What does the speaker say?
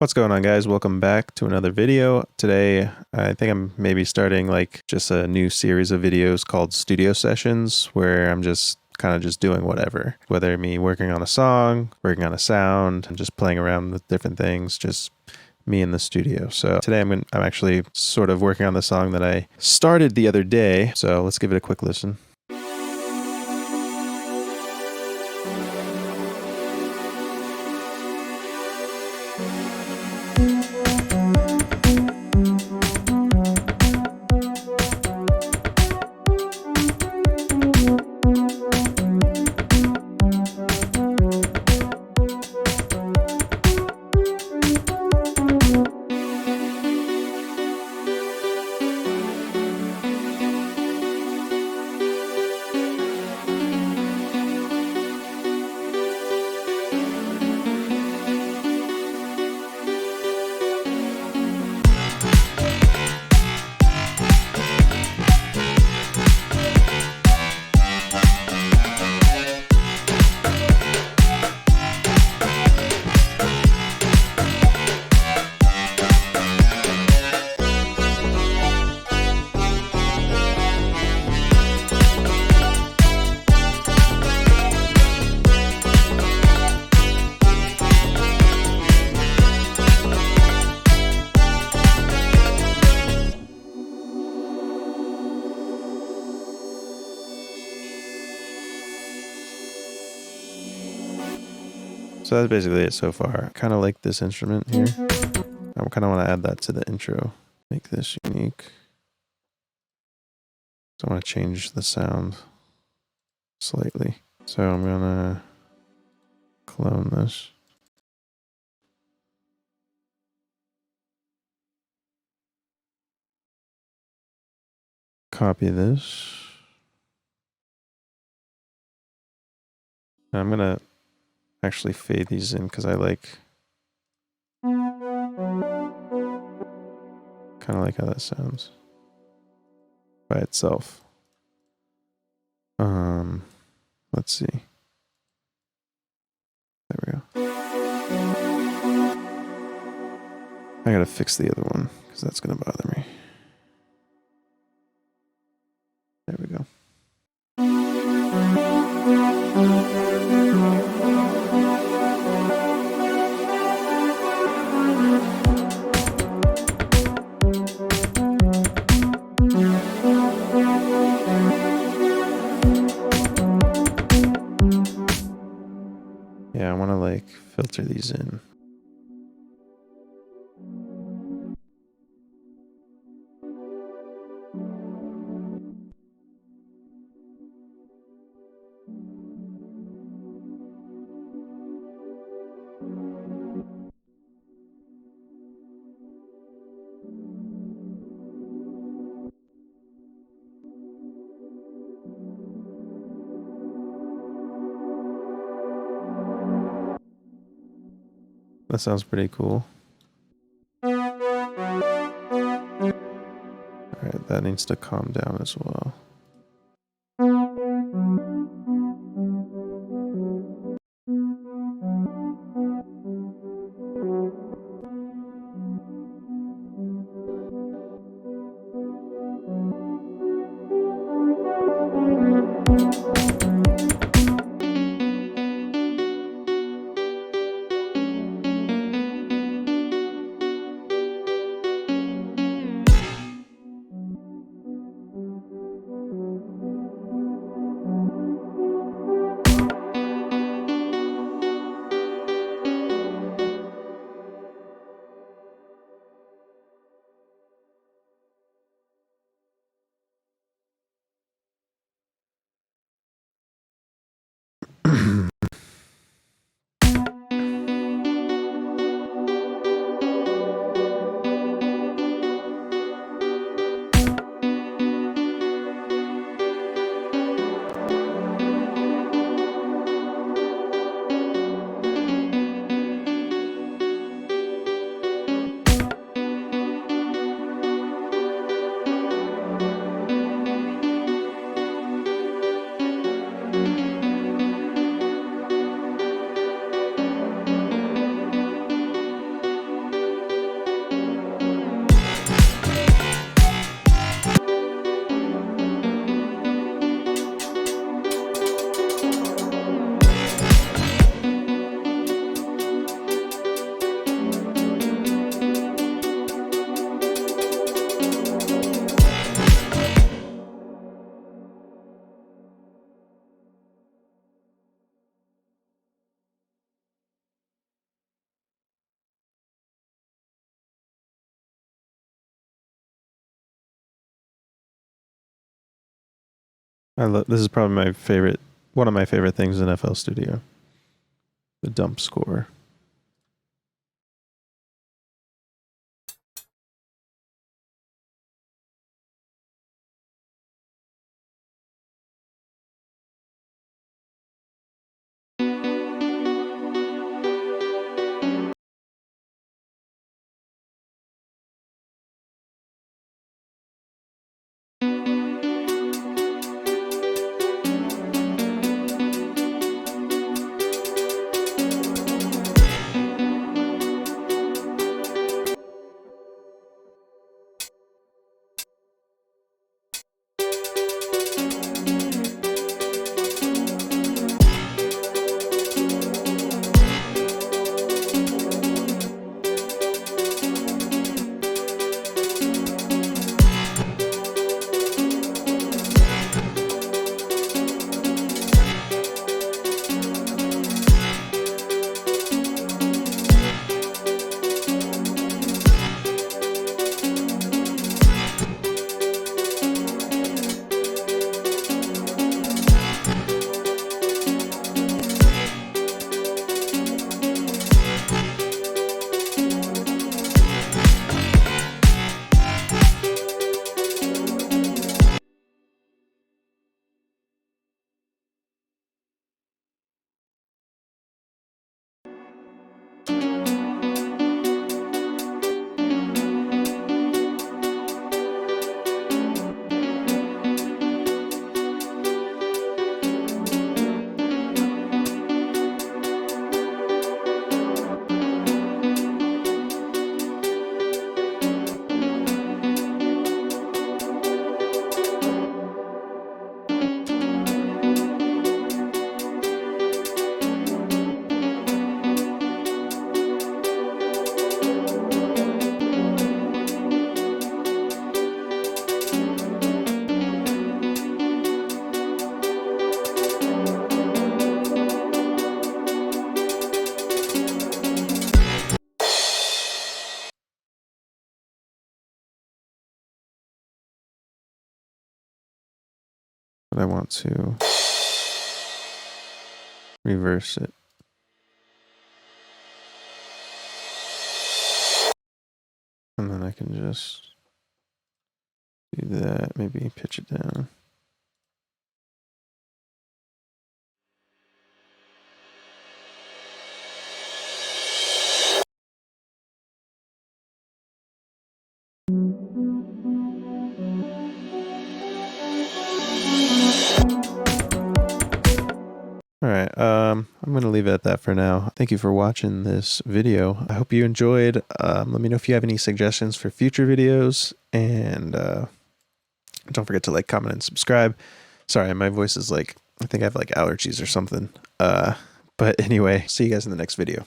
What's going on, guys? Welcome back to another video. Today, I think I'm maybe starting like just a new series of videos called studio sessions where I'm just kind of just doing whatever, whether me working on a song, working on a sound, and just playing around with different things, just me in the studio. So today I'm actually sort of working on the song that I started the other day. So let's give it a quick listen. So that's basically it so far. I kind of like this instrument here. I kind of want to add that to the intro. Make this unique. So I want to change the sound slightly. So I'm going to clone this. Copy this. And I'm going to actually fade these in because I kind of like how that sounds by itself. Let's see. There we go. I gotta fix the other one because that's gonna bother me. There we go. Yeah, I want to like filter these in. That sounds pretty cool. Alright, that needs to calm down as well. This is probably my favorite, one of my favorite things in FL Studio. The dump score. But I want to reverse it. And then I can just do that, maybe pitch it down. All right, I'm going to leave it at that for now. Thank you for watching this video. I hope you enjoyed. Let me know if you have any suggestions for future videos, and don't forget to like, comment, and subscribe. Sorry, my voice is like, I think I have like allergies or something. But anyway, see you guys in the next video.